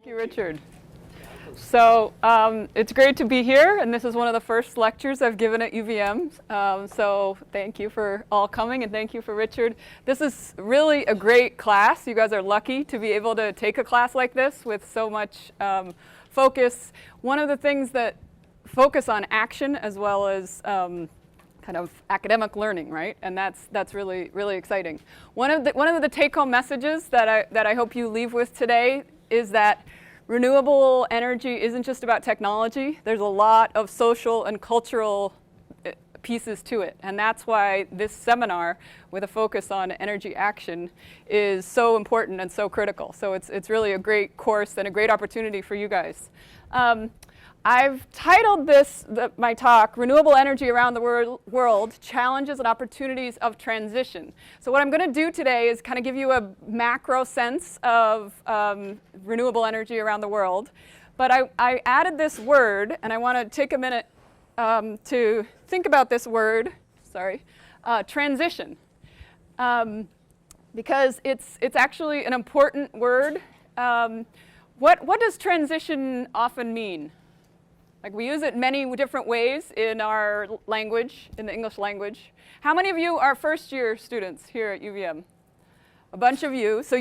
Thank you, Richard. So it's great to be here, and this is one of the first lectures I've given at UVM. So thank you for all coming, and thank you for Richard. This is really a great class. You guys are lucky to be able to take a class like this with so much focus. One of the things that focus on action as well as kind of academic learning, right? And that's really, really exciting. One of the take-home messages that I hope you leave with today is that renewable energy isn't just about technology. There's a lot of social and cultural pieces to it. And that's why this seminar with a focus on energy action is so important and so critical. So it's really a great course and a great opportunity for you guys. I've titled my talk, Renewable Energy Around the World, Challenges and Opportunities of Transition. So what I'm going to do today is kind of give you a macro sense of renewable energy around the world. But I added this word, and I want to take a minute to think about this word, transition. Because it's actually an important word. What does transition often mean? Like, we use it many different ways in our language, in the English language. How many of you are first-year students here at UVM? A bunch of you. So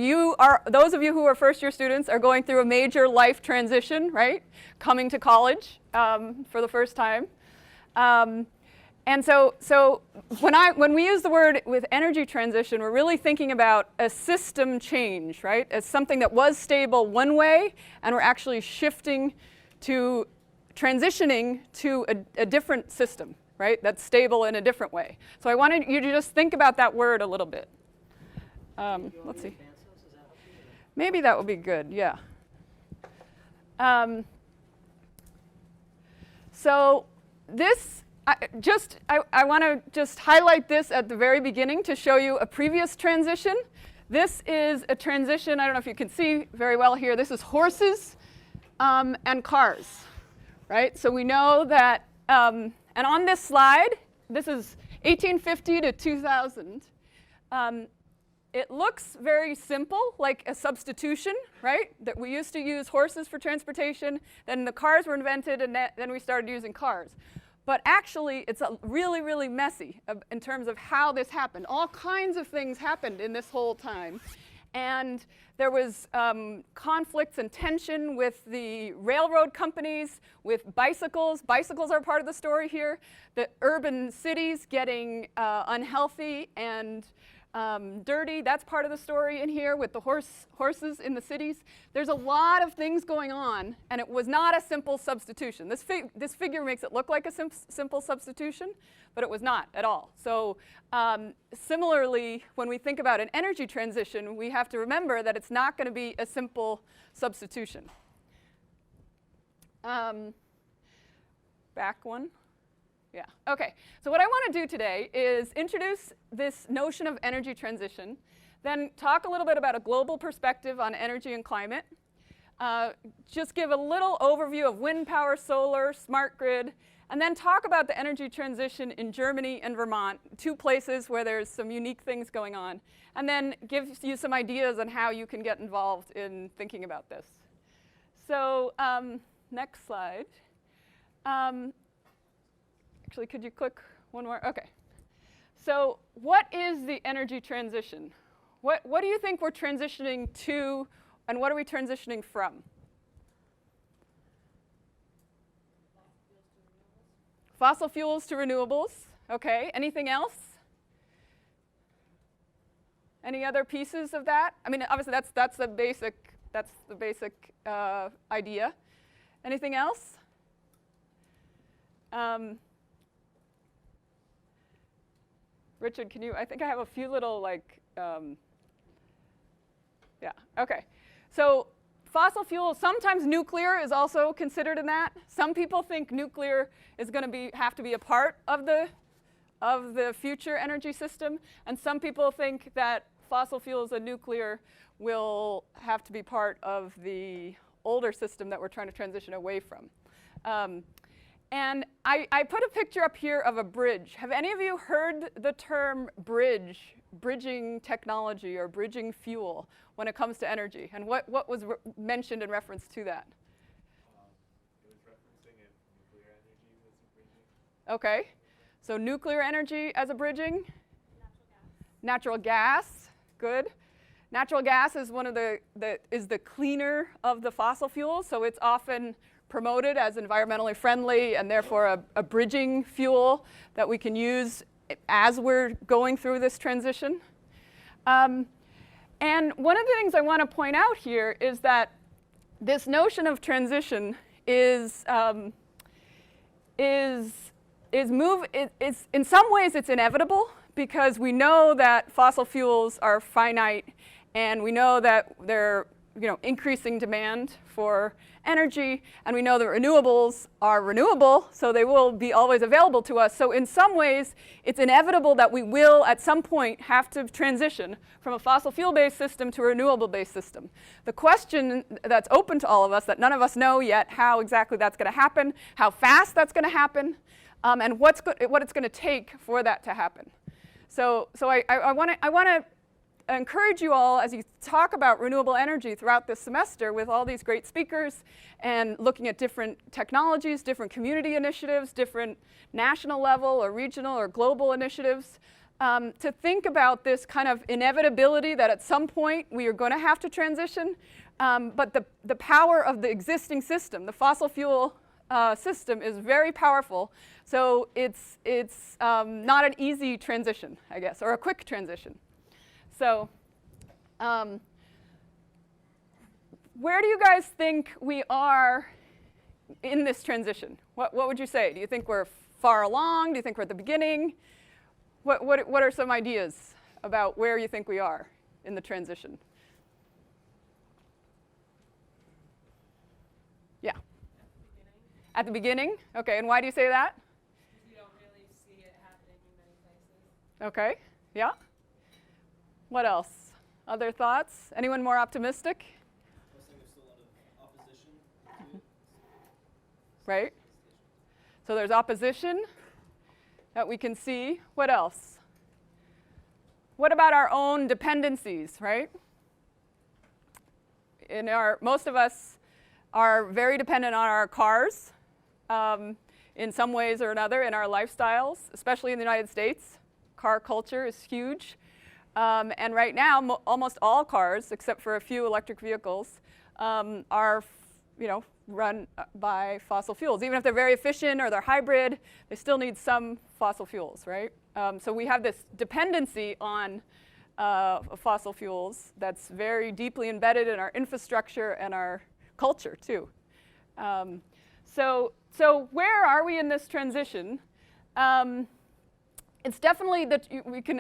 those of you who are first-year students are going through a major life transition, right? Coming to college for the first time. And so when we use the word with energy transition, we're really thinking about a system change, right? As something that was stable one way, and we're actually transitioning to a different system, right? That's stable in a different way. So I wanted you to just think about that word a little bit. Let's see. Maybe that would be good, yeah. So this, I want to just highlight this at the very beginning to show you a previous transition. This is a transition, I don't know if you can see very well here. This is horses and cars. Right? So we know that, and on this slide, this is 1850 to 2000. It looks very simple, like a substitution, right? That we used to use horses for transportation, then the cars were invented, and then we started using cars. But actually, it's really, really messy in terms of how this happened. All kinds of things happened in this whole time. And there was conflicts and tension with the railroad companies, with bicycles. Bicycles are part of the story here. The urban cities getting unhealthy and dirty, that's part of the story in here with the horses in the cities. There's a lot of things going on, and it was not a simple substitution. This figure makes it look like a simple substitution, but it was not at all. So similarly, when we think about an energy transition, we have to remember that it's not going to be a simple substitution. Back one. Yeah, okay. So what I want to do today is introduce this notion of energy transition, then talk a little bit about a global perspective on energy and climate, just give a little overview of wind power, solar, smart grid, and then talk about the energy transition in Germany and Vermont, two places where there's some unique things going on, and then give you some ideas on how you can get involved in thinking about this. So next slide. Actually, could you click one more? Okay. So what is the energy transition? What do you think we're transitioning to, and what are we transitioning from? Fossil fuels to renewables. Okay. Anything else? Any other pieces of that? I mean, obviously that's the basic idea. Anything else? Richard, can you, I think I have a few little yeah, okay. So fossil fuels, sometimes nuclear is also considered in that. Some people think nuclear is going to have to be a part of the future energy system, and some people think that fossil fuels and nuclear will have to be part of the older system that we're trying to transition away from. And I put a picture up here of a bridge. Have any of you heard the term bridge bridging technology or bridging fuel when it comes to energy? And what was mentioned in reference to that? It was referencing if nuclear energy was a bridging. Okay, so nuclear energy as a bridging? Natural gas. Natural gas, good. Natural gas is one of the cleaner of the fossil fuels, so it's often promoted as environmentally friendly and therefore a bridging fuel that we can use as we're going through this transition. And one of the things I want to point out here is that this notion of transition in some ways it's inevitable, because we know that fossil fuels are finite, and we know that they're increasing demand for energy, and we know that renewables are renewable, so they will be always available to us. So in some ways, it's inevitable that we will, at some point, have to transition from a fossil fuel-based system to a renewable-based system. The question that's open to all of us, that none of us know yet how exactly that's going to happen, how fast that's going to happen, and what it's going to take for that to happen. So I want to encourage you all, as you talk about renewable energy throughout this semester with all these great speakers and looking at different technologies, different community initiatives, different national level or regional or global initiatives, to think about this kind of inevitability that at some point we are going to have to transition, but the power of the existing system, the fossil fuel system, is very powerful. So it's not an easy transition, I guess, or a quick transition. So where do you guys think we are in this transition? What would you say? Do you think we're far along? Do you think we're at the beginning? What are some ideas about where you think we are in the transition? Yeah. At the beginning? Okay, and why do you say that? Because you don't really see it happening in many places. Okay, yeah. What else? Other thoughts? Anyone more optimistic? I was thinking there's still a lot of opposition to it. Right. So there's opposition that we can see. What else? What about our own dependencies, right? Most of us are very dependent on our cars in some ways or another in our lifestyles, especially in the United States. Car culture is huge. And right now, almost all cars, except for a few electric vehicles, are run by fossil fuels. Even if they're very efficient or they're hybrid, they still need some fossil fuels, right? So we have this dependency on fossil fuels that's very deeply embedded in our infrastructure and our culture, too. So where are we in this transition? It's definitely that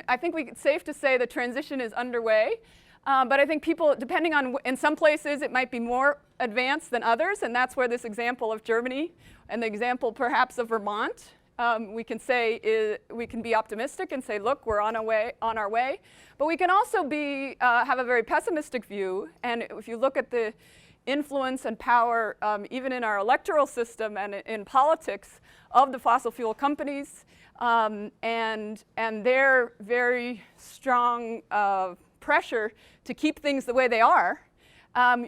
I think it's safe to say the transition is underway. But I think people, depending on, in some places it might be more advanced than others, and that's where this example of Germany and the example perhaps of Vermont, we can be optimistic and say, look, we're on our way. But we can also have a very pessimistic view, and if you look at the influence and power, even in our electoral system and in politics, of the fossil fuel companies, and their very strong pressure to keep things the way they are,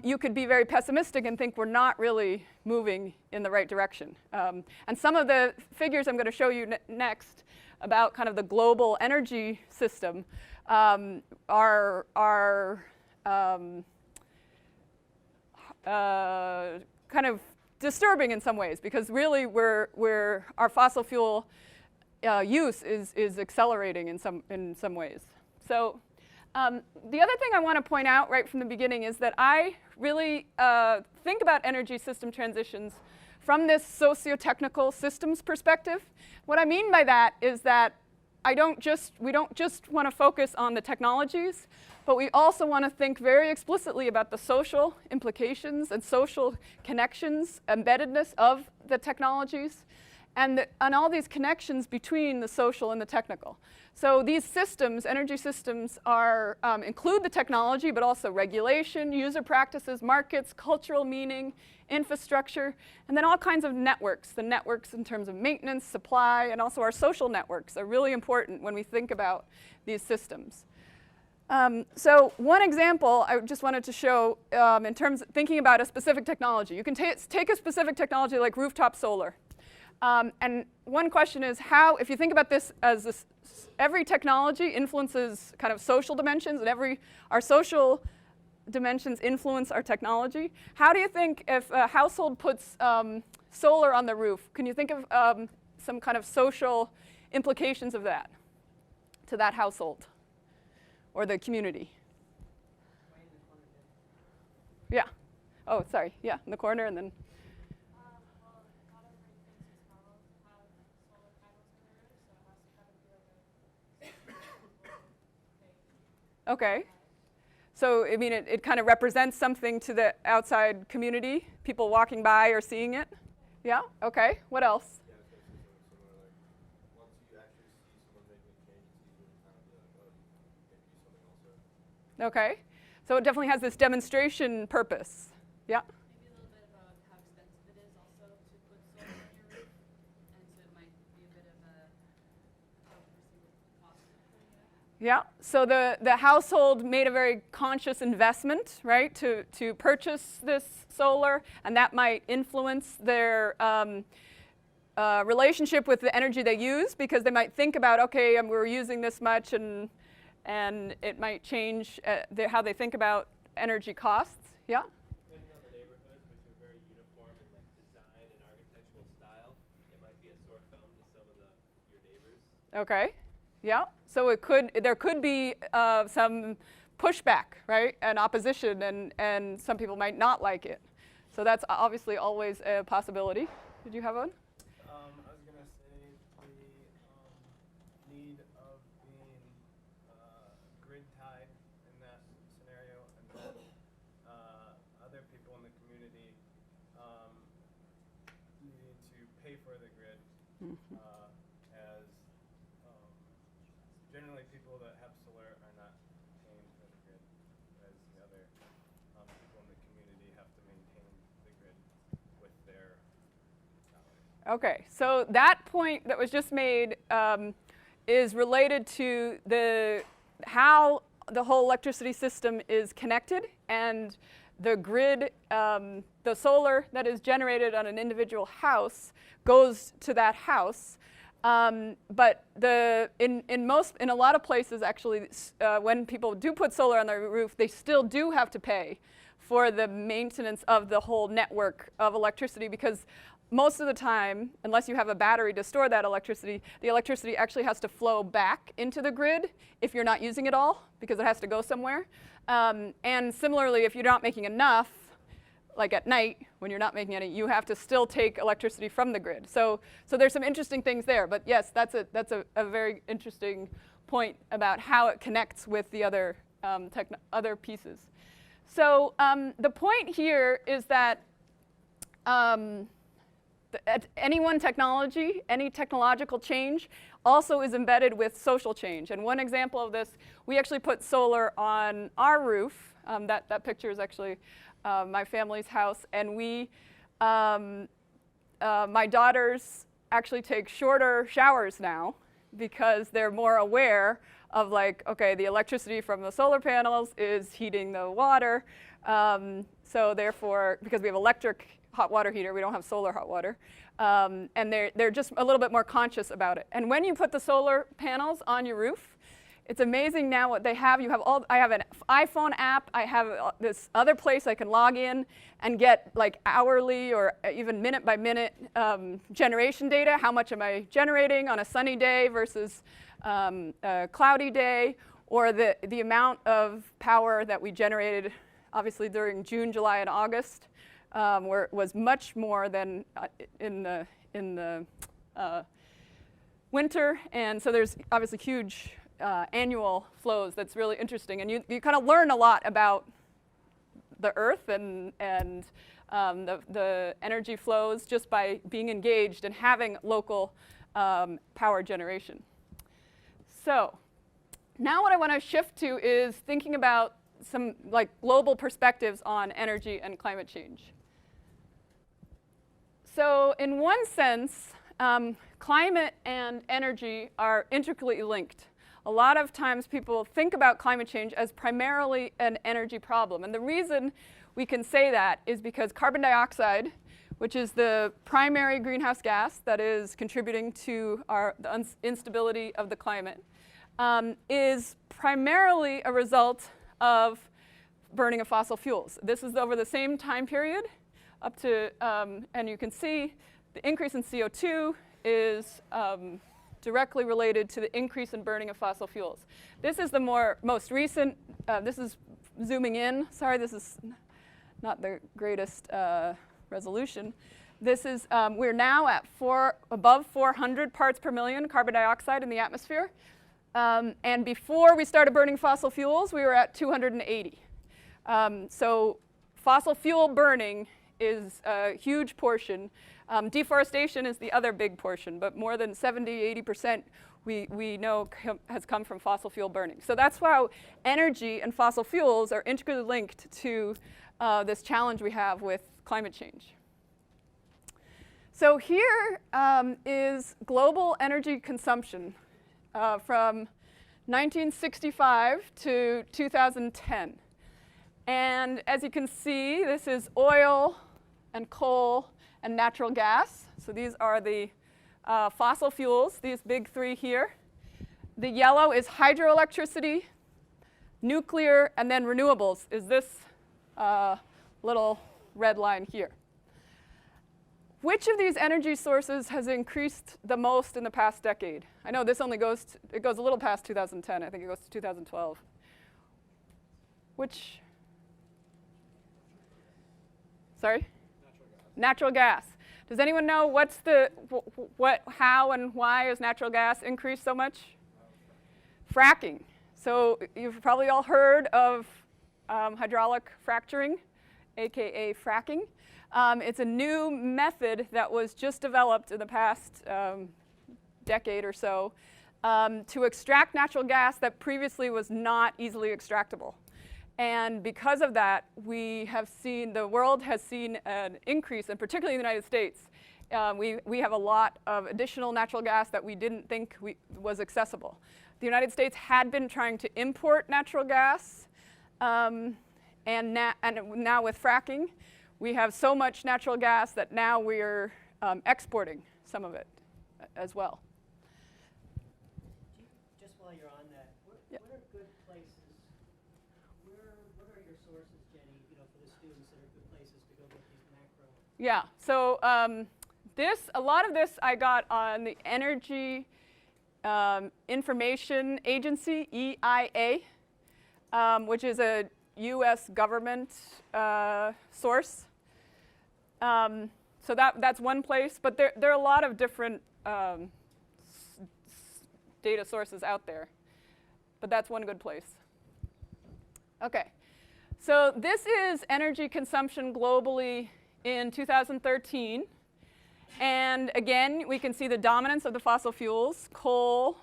you could be very pessimistic and think we're not really moving in the right direction. And some of the figures I'm going to show you next about kind of the global energy system are kind of disturbing in some ways, because really our fossil fuel use is accelerating in some ways. So the other thing I want to point out right from the beginning is that I really think about energy system transitions from this socio-technical systems perspective. What I mean by that is that we don't just want to focus on the technologies, but we also want to think very explicitly about the social implications and social connections, embeddedness of the technologies, and all these connections between the social and the technical. So these systems, energy systems, include the technology, but also regulation, user practices, markets, cultural meaning, infrastructure, and then all kinds of networks. The networks in terms of maintenance, supply, and also our social networks are really important when we think about these systems. So one example I just wanted to show in terms of thinking about a specific technology. You can take a specific technology like rooftop solar. And one question is how, if you think about this as this, every technology influences kind of social dimensions, and our social dimensions influence our technology. How do you think if a household puts solar on the roof, can you think of some kind of social implications of that to that household or the community? Yeah. Oh, sorry. Yeah, in the corner and then. Well, not everybody thinks it's normal to have solar panels on their roof, so it has to kind of be like a Okay. So, I mean, it kind of represents something to the outside community, people walking by or seeing it? Yeah? Okay. What else? Yeah, especially similar, like, once you actually see someone making a change, it's easier to kind of be like, oh, you can do something also. Okay. So it definitely has this demonstration purpose. Yeah? Maybe a little bit about how expensive it is also to put solar on your roof, and so it might be a bit of a cost. Yeah. So the household made a very conscious investment, right, to purchase this solar, and that might influence their relationship with the energy they use, because they might think about, okay, we're using this much, and it might change how they think about energy costs. Yeah? Depending on the neighborhood, which are very uniform in like design and architectural style, it might be a sore thumb to some of your neighbors. Okay. Yeah. So there could be some pushback, right, and opposition, and some people might not like it. So that's obviously always a possibility. Did you have one? I was gonna say the need of being grid tied in that scenario, and then other people in the community needing to pay for the grid, as generally people that have solar are not paying for the grid, whereas the other people in the community have to maintain the grid with their salary. Okay. So that point that was just made is related to how the whole electricity system is connected, and the grid, the solar that is generated on an individual house goes to that house. But in a lot of places, actually, when people do put solar on their roof, they still do have to pay for the maintenance of the whole network of electricity, because most of the time, unless you have a battery to store that electricity, the electricity actually has to flow back into the grid if you're not using it all, because it has to go somewhere. And similarly, if you're not making enough, like at night, when you're not making any, you have to still take electricity from the grid. So there's some interesting things there. But yes, that's a very interesting point about how it connects with the other other pieces. So the point here is that any one technology, any technological change, also is embedded with social change. And one example of this, we actually put solar on our roof. That picture is actually my family's house, and my daughters actually take shorter showers now because they're more aware of, like, okay, the electricity from the solar panels is heating the water, so therefore, because we have electric hot water heater, we don't have solar hot water, and they're just a little bit more conscious about it. And when you put the solar panels on your roof, it's amazing now what they have. I have an iPhone app. I have this other place I can log in and get like hourly or even minute by minute generation data. How much am I generating on a sunny day versus a cloudy day, or the amount of power that we generated, obviously during June, July, and August, where it was much more than in the winter. And so there's obviously huge annual flows that's really interesting, and you kind of learn a lot about the Earth and the energy flows just by being engaged and having local power generation. So now what I want to shift to is thinking about some like global perspectives on energy and climate change. So in one sense, climate and energy are intricately linked. a lot of times people think about climate change as primarily an energy problem. And the reason we can say that is because carbon dioxide, which is the primary greenhouse gas that is contributing to the instability of the climate, is primarily a result of burning of fossil fuels. This is over the same time period up to, and you can see the increase in CO2 is directly related to the increase in burning of fossil fuels. This is the most recent, this is zooming in. Sorry, this is not the greatest resolution. This is, we're now at above 400 parts per million carbon dioxide in the atmosphere. And before we started burning fossil fuels, we were at 280. So fossil fuel burning is a huge portion. Deforestation is the other big portion, but more than 70–80% we know has come from fossil fuel burning. So that's how energy and fossil fuels are integrally linked to this challenge we have with climate change. So here is global energy consumption from 1965 to 2010. And as you can see, this is oil and coal and natural gas. So these are the fossil fuels, these big three here. The yellow is hydroelectricity, nuclear, and then renewables is this little red line here. Which of these energy sources has increased the most in the past decade? I know this only goes it goes a little past 2010. I think it goes to 2012. Which? Sorry? Natural gas. Does anyone know what's the how and why has natural gas increased so much? Fracking. So you've probably all heard of hydraulic fracturing, aka fracking. It's a new method that was just developed in the past decade or so to extract natural gas that previously was not easily extractable. And because of that, the world has seen an increase, and particularly in the United States, we have a lot of additional natural gas that we didn't think was accessible. The United States had been trying to import natural gas, and now with fracking, we have so much natural gas that now we're exporting some of it as well. Just while you're on that, what are good places? What are your sources, Jennie, for the students that are good places to go get these macro? Yeah. So a lot of this I got on the Energy Information Agency, EIA, which is a U.S. government source. So that's one place, but there are a lot of different data sources out there, but that's one good place. Okay, so this is energy consumption globally in 2013, and again we can see the dominance of the fossil fuels, coal,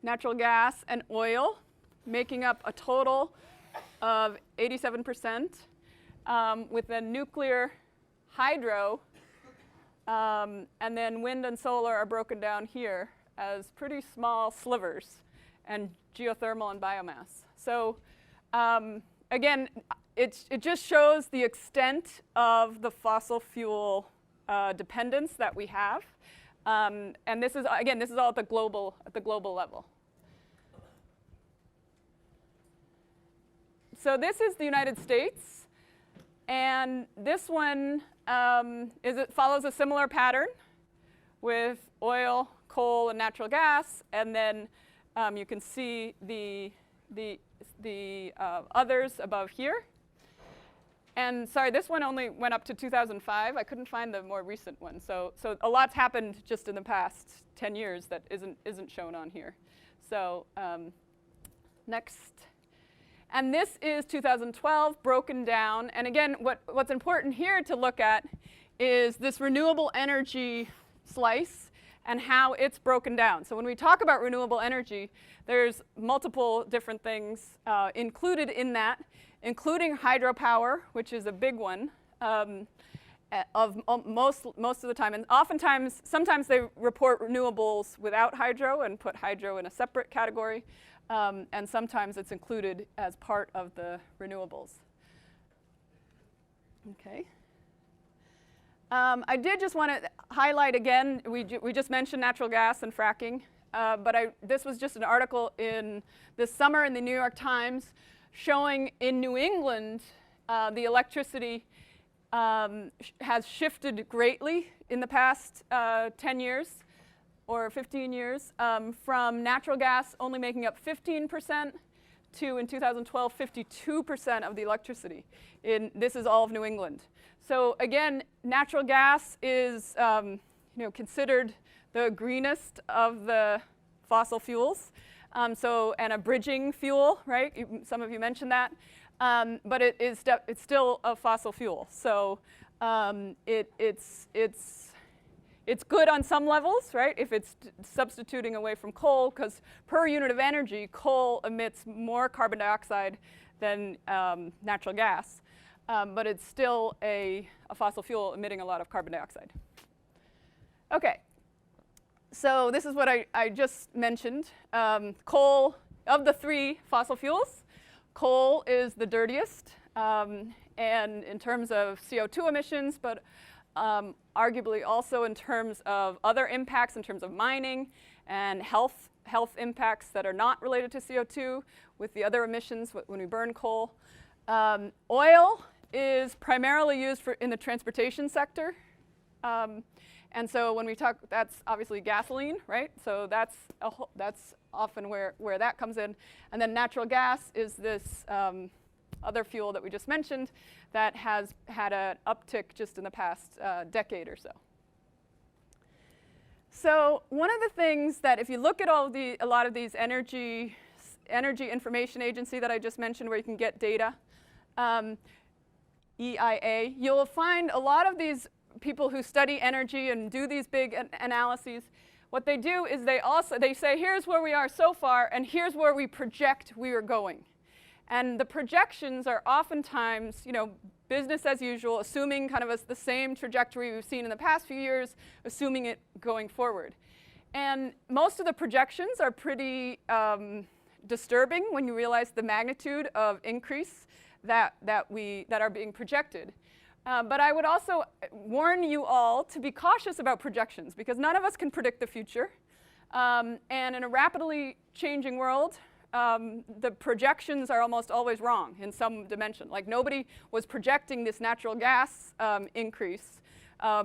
natural gas, and oil, making up a total of 87%, with the nuclear, hydro, and then wind and solar are broken down here as pretty small slivers, and geothermal and biomass. So again, it just shows the extent of the fossil fuel dependence that we have, and this is all at the global level. So this is the United States, and this one it follows a similar pattern with oil, coal, and natural gas, and then you can see the others above here. And sorry, this one only went up to 2005. I couldn't find the more recent one. So a lot's happened just in the past 10 years that isn't shown on here. So next. And this is 2012 broken down. And again, what's important here to look at is this renewable energy slice and how it's broken down. So when we talk about renewable energy, there's multiple different things included in that, including hydropower, which is a big one. most of the time. And oftentimes, sometimes they report renewables without hydro and put hydro in a separate category. And sometimes it's included as part of the renewables. Okay. I did just want to highlight again, we just mentioned natural gas and fracking, but this was just an article in this summer in the New York Times showing in New England the electricity has shifted greatly in the past 10 years or 15 years from natural gas only making up 15% to, in 2012, 52% of the electricity. This is all of New England. So again, natural gas is considered the greenest of the fossil fuels, and a bridging fuel, right? Some of you mentioned that, but it's still a fossil fuel. So it's good on some levels, right? If it's substituting away from coal, because per unit of energy, coal emits more carbon dioxide than natural gas. But it's still a fossil fuel emitting a lot of carbon dioxide. Okay, so this is what I just mentioned. Coal, of the three fossil fuels, coal is the dirtiest, and in terms of CO2 emissions, but arguably also in terms of other impacts, in terms of mining and health impacts that are not related to CO2 with the other emissions when we burn coal. Oil is primarily used in the transportation sector. And so when we talk, that's obviously gasoline, right? So that's often where that comes in. And then natural gas is this other fuel that we just mentioned that has had an uptick just in the past decade or so. So one of the things that if you look at a lot of these energy information agency that I just mentioned where you can get data, EIA, you'll find a lot of these people who study energy and do these big analyses. What they do is they say, here's where we are so far, and here's where we project we are going. And the projections are oftentimes, business as usual, assuming kind of the same trajectory we've seen in the past few years, assuming it going forward. And most of the projections are pretty disturbing when you realize the magnitude of increase that are being projected. But I would also warn you all to be cautious about projections because none of us can predict the future. And in a rapidly changing world, the projections are almost always wrong in some dimension. Like nobody was projecting this natural gas increase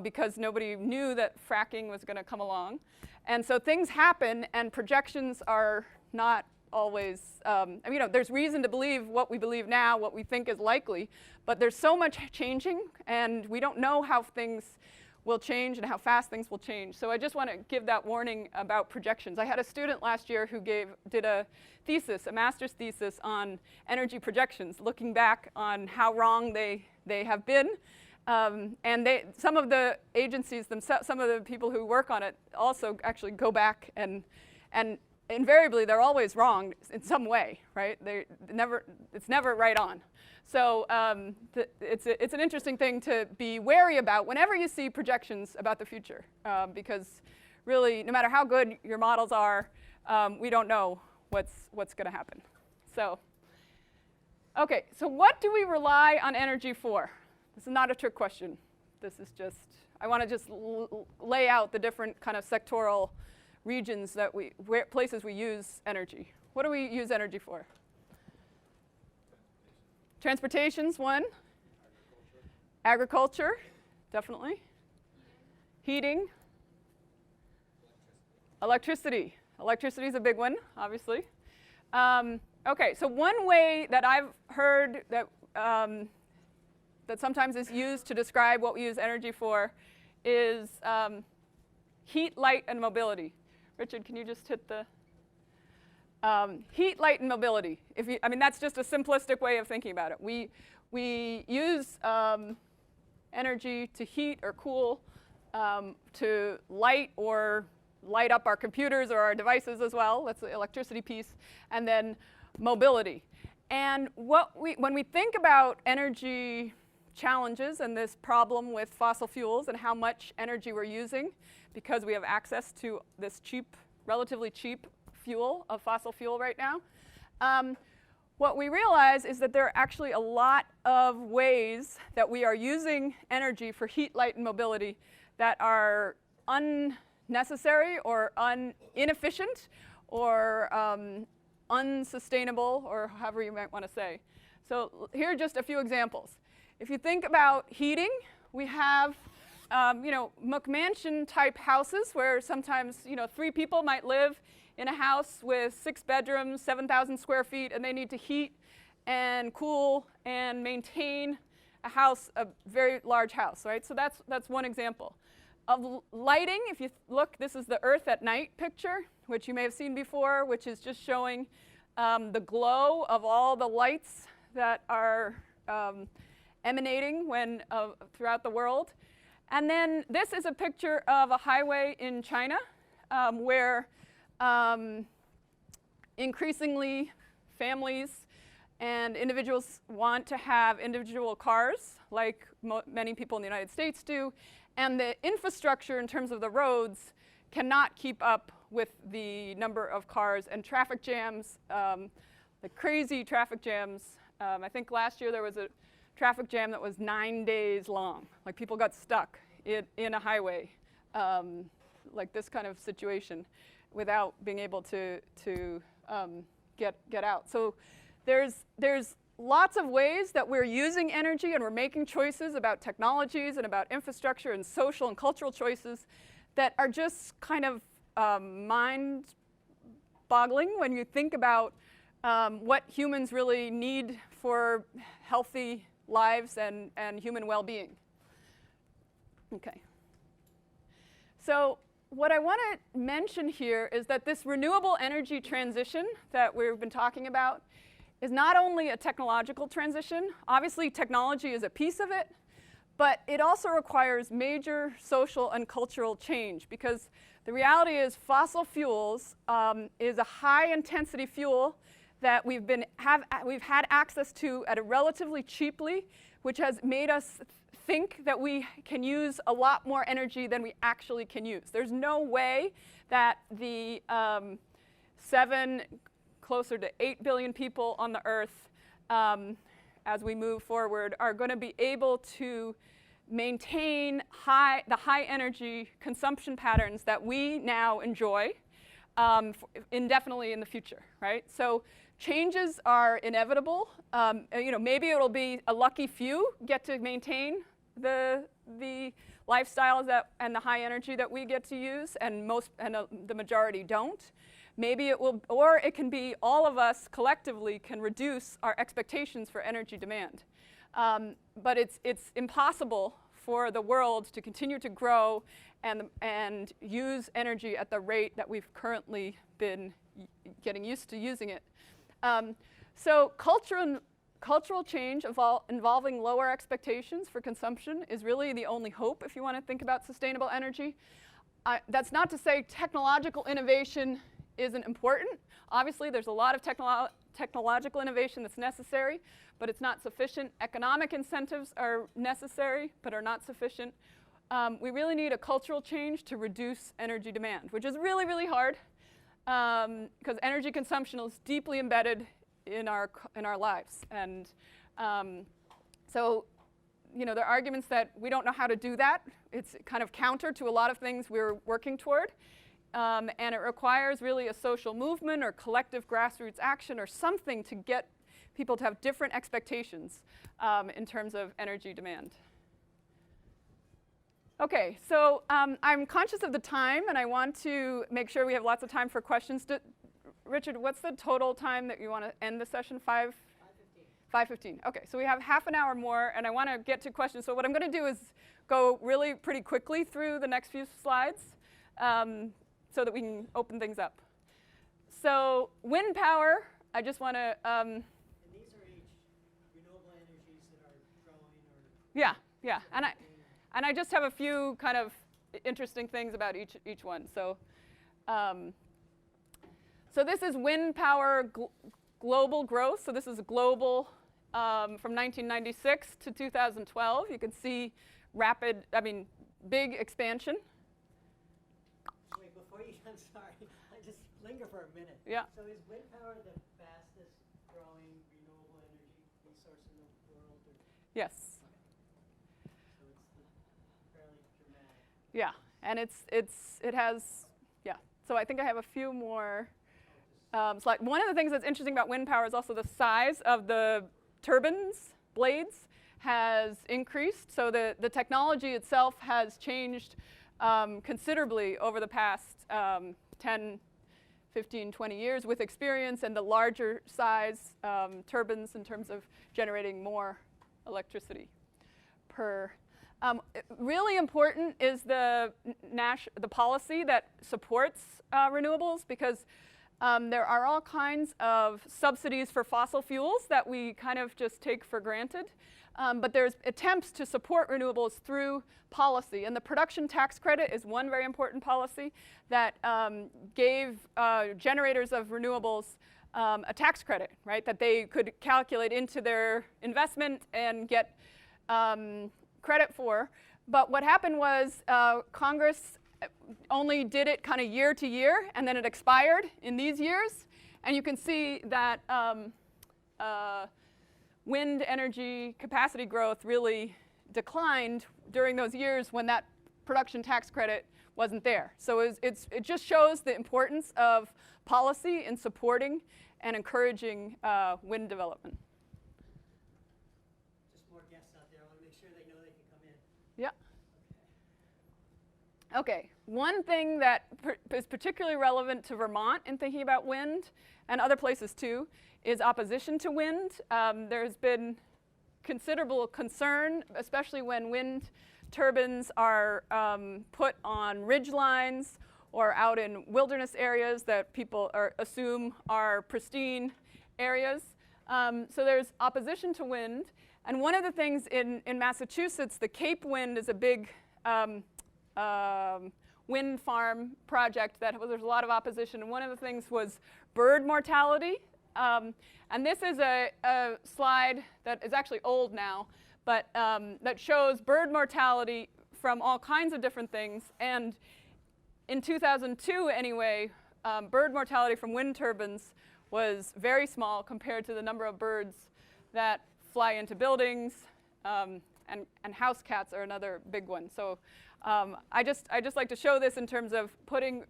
because nobody knew that fracking was going to come along. And so things happen and projections are not always, there's reason to believe what we believe now, what we think is likely, but there's so much changing and we don't know how things will change and how fast things will change. So I just want to give that warning about projections. I had a student last year who did a thesis, a master's thesis on energy projections, looking back on how wrong they have been. And some of the agencies themselves, some of the people who work on it also actually go back and invariably they're always wrong in some way, right? It's never right on. So it's an interesting thing to be wary about whenever you see projections about the future, because really, no matter how good your models are, we don't know what's going to happen. So, okay, so what do we rely on energy for? This is not a trick question. This is just, I want to just lay out the different kind of sectoral regions that places we use energy. What do we use energy for? Transportation's one. Agriculture, definitely. Heating. Electricity. Electricity is a big one, obviously. Okay, so one way that I've heard that sometimes is used to describe what we use energy for is heat, light, and mobility. Richard, can you just hit the heat, light, and mobility? That's just a simplistic way of thinking about it. We use energy to heat or cool, to light up our computers or our devices as well. That's the electricity piece. And then mobility. And when we think about energy challenges and this problem with fossil fuels and how much energy we're using because we have access to this cheap, relatively cheap fuel of fossil fuel right now. What we realize is that there are actually a lot of ways that we are using energy for heat, light, and mobility that are unnecessary or inefficient or unsustainable, or however you might want to say. So here are just a few examples. If you think about heating, we have McMansion type houses where sometimes 3 people might live in a house with 6 bedrooms, 7,000 square feet, and they need to heat and cool and maintain a very large house, right? So that's one example. Of lighting, if you look, this is the Earth at night picture, which you may have seen before, which is just showing the glow of all the lights that are emanating throughout the world. And then this is a picture of a highway in China where increasingly families and individuals want to have individual cars, like many people in the United States do, and the infrastructure in terms of the roads cannot keep up with the number of cars and traffic jams, the crazy traffic jams. I think last year there was a traffic jam that was 9 days long. Like people got stuck in a highway, like this kind of situation, without being able to get out. So there's lots of ways that we're using energy and we're making choices about technologies and about infrastructure and social and cultural choices that are just kind of mind-boggling when you think about what humans really need for healthy lives and human well-being. Okay. So what I want to mention here is that this renewable energy transition that we've been talking about is not only a technological transition. Obviously, technology is a piece of it, but it also requires major social and cultural change because the reality is fossil fuels is a high-intensity fuel that we've had access to at a relatively cheaply, which has made us think that we can use a lot more energy than we actually can use. There's no way that the 7, closer to 8 billion people on the Earth, as we move forward, are going to be able to maintain the high energy consumption patterns that we now enjoy indefinitely in the future, right? So changes are inevitable. Maybe it'll be a lucky few get to maintain the lifestyles and the high energy that we get to use, and the majority don't. Maybe it will, or it can be all of us collectively can reduce our expectations for energy demand. But it's impossible for the world to continue to grow and use energy at the rate that we've currently been getting used to using it. So cultural change involving lower expectations for consumption is really the only hope if you want to think about sustainable energy. That's not to say technological innovation isn't important. Obviously, there's a lot of technological innovation that's necessary, but it's not sufficient. Economic incentives are necessary, but are not sufficient. We really need a cultural change to reduce energy demand, which is really, really hard because energy consumption is deeply embedded in our lives. And so, there are arguments that we don't know how to do that. It's kind of counter to a lot of things we're working toward. And it requires really a social movement or collective grassroots action or something to get people to have different expectations in terms of energy demand. Okay, so I'm conscious of the time, and I want to make sure we have lots of time for questions. Richard, what's the total time that you want to end the session? 5:15. 5:15. Okay, so we have half an hour more, and I want to get to questions. So what I'm going to do is go really pretty quickly through the next few slides so that we can open things up. So wind power, I just want to... And these are each renewable energies that are growing or... Yeah, and I just have a few kind of interesting things about each one. So, so this is wind power global growth. So this is global from 1996 to 2012. You can see big expansion. Wait, before you, I'm sorry, I just linger for a minute. Yeah. So is wind power the fastest growing renewable energy resource in the world? Or? Yes. So it's fairly dramatic. Yeah, and it has, yeah. So I think I have a few more slides. One of the things that's interesting about wind power is also the size of the turbines, blades, has increased. So the technology itself has changed considerably over the past 10, 15, 20 years with experience and the larger size turbines in terms of generating more electricity per. Really important is the policy that supports renewables, because there are all kinds of subsidies for fossil fuels that we kind of just take for granted. But there's attempts to support renewables through policy. And the production tax credit is one very important policy that gave generators of renewables a tax credit, right, that they could calculate into their investment and get credit for. But what happened was Congress only did it kind of year to year, and then it expired in these years. And you can see that wind energy capacity growth really declined during those years when that production tax credit wasn't there. So it just shows the importance of policy in supporting and encouraging wind development. Just more guests out there. I want to make sure they know they can come in. Yeah. Okay, one thing that is particularly relevant to Vermont in thinking about wind, and other places too, is opposition to wind. There's been considerable concern, especially when wind turbines are put on ridge lines or out in wilderness areas that people assume are pristine areas. So there's opposition to wind. And one of the things in Massachusetts, the Cape Wind is a big wind farm project that there's a lot of opposition. And one of the things was bird mortality. And this is a slide that is actually old now, but that shows bird mortality from all kinds of different things. And in 2002, anyway, bird mortality from wind turbines was very small compared to the number of birds that fly into buildings, and house cats are another big one. So I just like to show this in terms of putting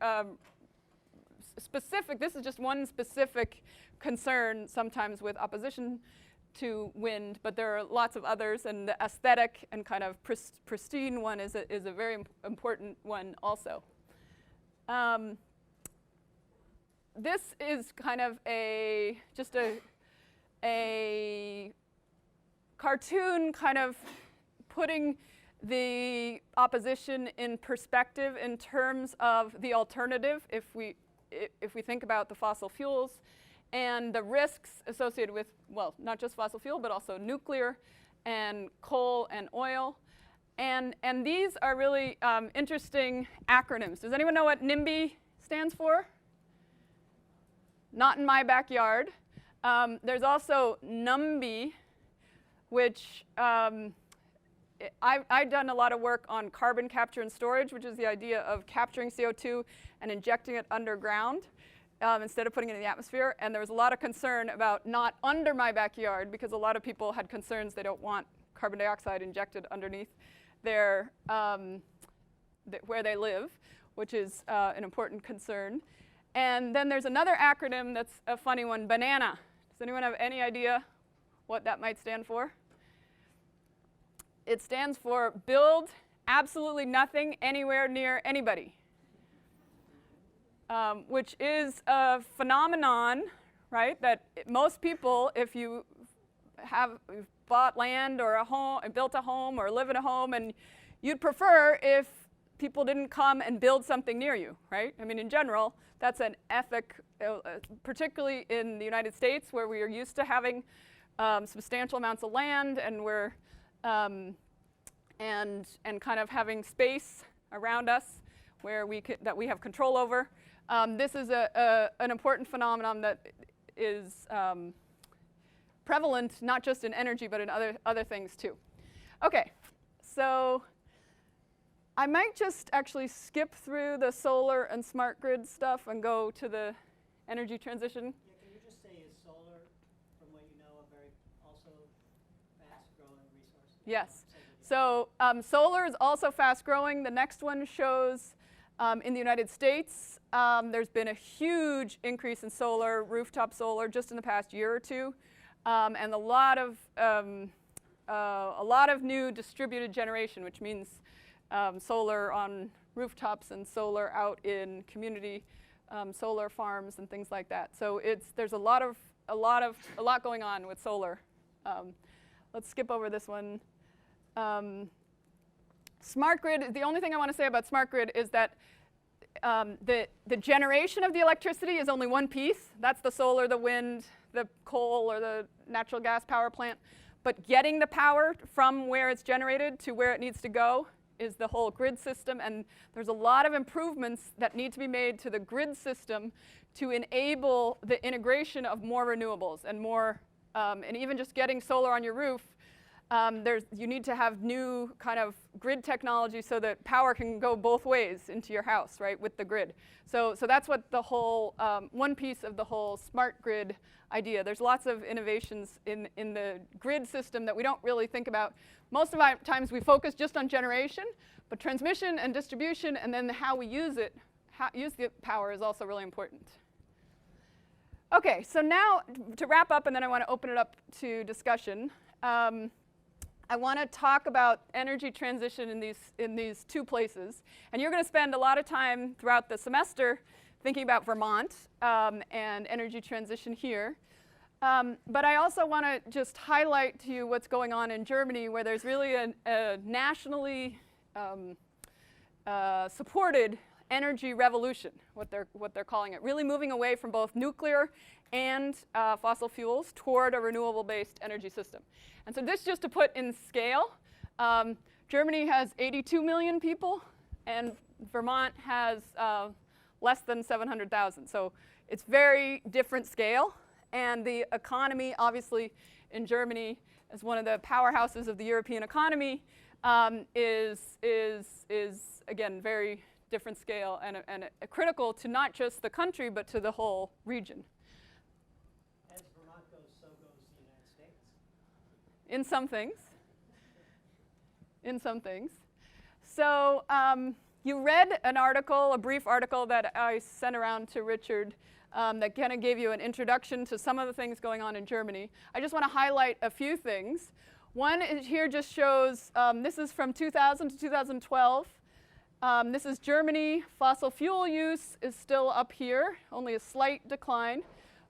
specific, this is just one specific concern sometimes with opposition to wind, but there are lots of others, and the aesthetic and kind of pristine one is a very important one also. This is kind of just a cartoon kind of putting the opposition in perspective in terms of the alternative if we think about the fossil fuels and the risks associated with, well, not just fossil fuel, but also nuclear and coal and oil. And these are really interesting acronyms. Does anyone know what NIMBY stands for? Not in my backyard. There's also NUMBY, which I've done a lot of work on carbon capture and storage, which is the idea of capturing CO2 and injecting it underground instead of putting it in the atmosphere. And there was a lot of concern about not under my backyard, because a lot of people had concerns they don't want carbon dioxide injected underneath their where they live, which is an important concern. And then there's another acronym that's a funny one, BANANA. Does anyone have any idea what that might stand for? It stands for build absolutely nothing anywhere near anybody, which is a phenomenon, right, that most people, if you've bought land or a home, built a home or live in a home, and you'd prefer if people didn't come and build something near you, right? I mean, in general, that's an ethic, particularly in the United States, where we are used to having substantial amounts of land, and we're and kind of having space around us where that we have control over. This is an important phenomenon that is prevalent, not just in energy, but in other things too. Okay, so I might just actually skip through the solar and smart grid stuff and go to the energy transition. Yeah, can you just say, is solar, from what you know, a very also fast-growing resource? Yes. So solar is also fast growing. The next one shows in the United States, there's been a huge increase in solar, rooftop solar, just in the past year or two, and a lot of new distributed generation, which means solar on rooftops and solar out in community solar farms and things like that. So there's a lot going on with solar. Let's skip over this one. Smart grid, the only thing I want to say about smart grid is that the generation of the electricity is only one piece. That's the solar, the wind, the coal, or the natural gas power plant. But getting the power from where it's generated to where it needs to go is the whole grid system. And there's a lot of improvements that need to be made to the grid system to enable the integration of more renewables and more, and even just getting solar on your roof. You need to have new kind of grid technology so that power can go both ways into your house, right, with the grid. So that's what the whole, one piece of the whole smart grid idea. There's lots of innovations in the grid system that we don't really think about. Most of the times we focus just on generation, but transmission and distribution and then how we use it, use the power is also really important. Okay, so now to wrap up, and then I want to open it up to discussion. I want to talk about energy transition in these two places. And you're going to spend a lot of time throughout the semester thinking about Vermont and energy transition here. But I also want to just highlight to you what's going on in Germany, where there's really a nationally supported energy revolution, what they're calling it, really moving away from both nuclear and fossil fuels toward a renewable-based energy system. And so this just to put in scale, Germany has 82 million people, and Vermont has less than 700,000. So it's very different scale. And the economy, obviously, in Germany, as one of the powerhouses of the European economy, is again, very different scale and critical to not just the country, but to the whole region. As Vermont goes, so goes the United States. In some things. In some things. So you read an article, a brief article that I sent around to Richard that kind of gave you an introduction to some of the things going on in Germany. I just want to highlight a few things. One is here just shows, this is from 2000 to 2012. This is Germany. Fossil fuel use is still up here, only a slight decline,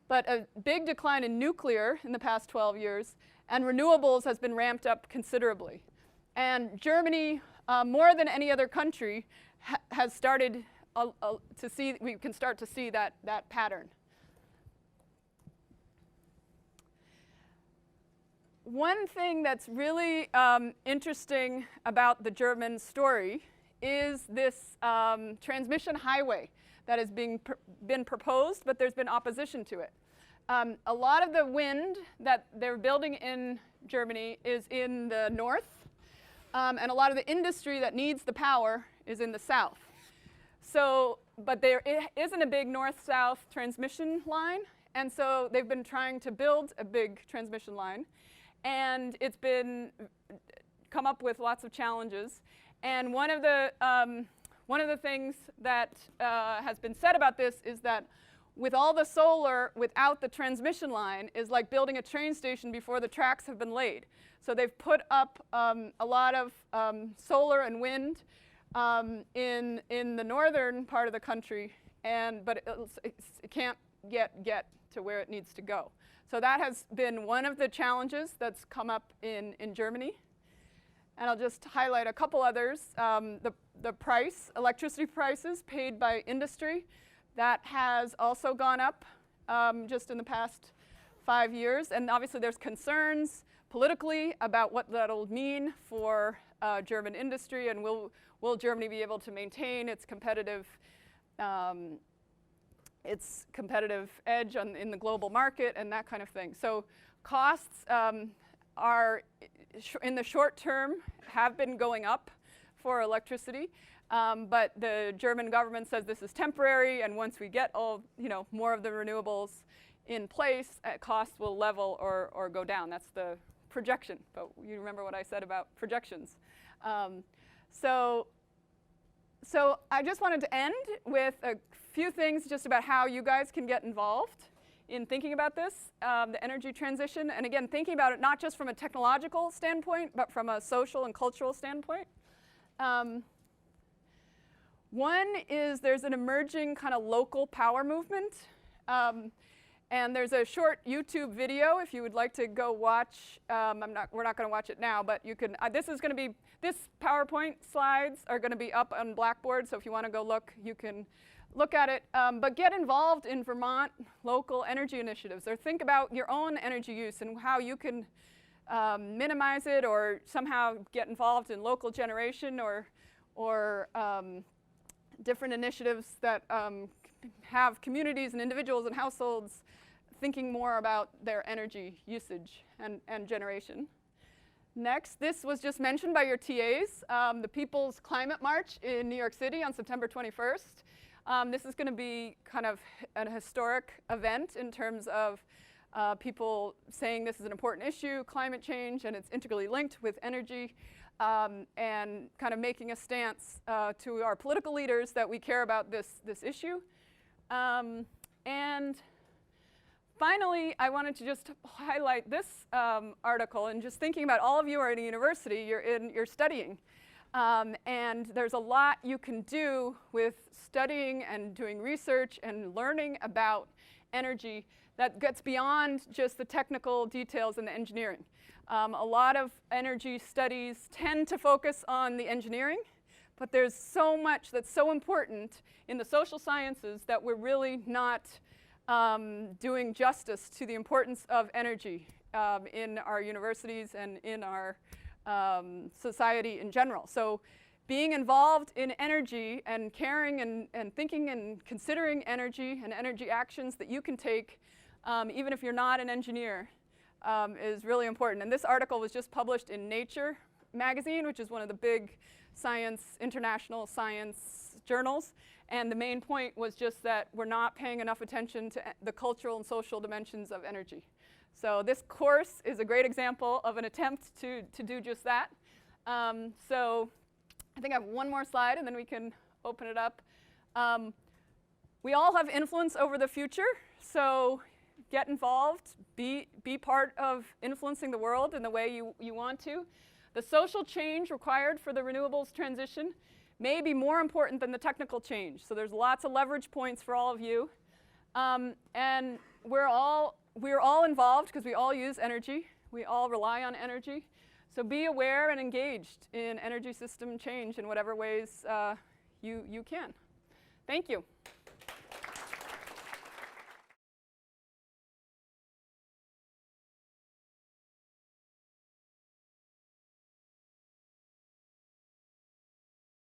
but a big decline in nuclear in the past 12 years, and renewables has been ramped up considerably. And Germany, more than any other country, has started to see, we can start to see that pattern. One thing that's really interesting about the German story is this transmission highway that has been proposed, but there's been opposition to it. A lot of the wind that they're building in Germany is in the north, and a lot of the industry that needs the power is in the south. So, but there isn't a big north-south transmission line, and so they've been trying to build a big transmission line, and it's been come up with lots of challenges. And one of the things that has been said about this is that with all the solar without the transmission line is like building a train station before the tracks have been laid. So they've put up a lot of solar and wind in the northern part of the country, but it can't get to where it needs to go. So that has been one of the challenges that's come up in Germany. And I'll just highlight a couple others. The price, electricity prices paid by industry, that has also gone up just in the past 5 years. And obviously there's concerns politically about what that'll mean for German industry, and will Germany be able to maintain its competitive edge in the global market and that kind of thing. So costs are, in the short term, have been going up for electricity. But the German government says this is temporary, and once we get all, more of the renewables in place, costs will level or go down. That's the projection. But you remember what I said about projections. So I just wanted to end with a few things just about how you guys can get involved in thinking about this, the energy transition. And again, thinking about it not just from a technological standpoint, but from a social and cultural standpoint. One is there's an emerging kind of local power movement. And there's a short YouTube video if you would like to go watch. We're not going to watch it now, but you can. This PowerPoint slides are going to be up on Blackboard, so if you want to go look, you can look at it. But get involved in Vermont local energy initiatives, or think about your own energy use and how you can minimize it, or somehow get involved in local generation or different initiatives that have communities and individuals and households thinking more about their energy usage and generation. Next, this was just mentioned by your TAs, the People's Climate March in New York City on September 21st. This is going to be kind of a historic event in terms of people saying this is an important issue, climate change, and it's integrally linked with energy. And kind of making a stance to our political leaders that we care about this issue. And finally, I wanted to just highlight this article, and just thinking about all of you are at a university, you're studying. And there's a lot you can do with studying and doing research and learning about energy that gets beyond just the technical details and the engineering. A lot of energy studies tend to focus on the engineering, but there's so much that's so important in the social sciences that we're really not doing justice to the importance of energy in our universities and in our society in general. So being involved in energy and caring and thinking and considering energy and energy actions that you can take, even if you're not an engineer, is really important. And this article was just published in Nature magazine, which is one of the big international science journals. And the main point was just that we're not paying enough attention to the cultural and social dimensions of energy. So this course is a great example of an attempt to do just that. So I think I have one more slide, and then we can open it up. We all have influence over the future, so get involved, be part of influencing the world in the way you want to. The social change required for the renewables transition may be more important than the technical change. So there's lots of leverage points for all of you. And we're all involved because we all use energy. We all rely on energy. So be aware and engaged in energy system change in whatever ways you can. Thank you.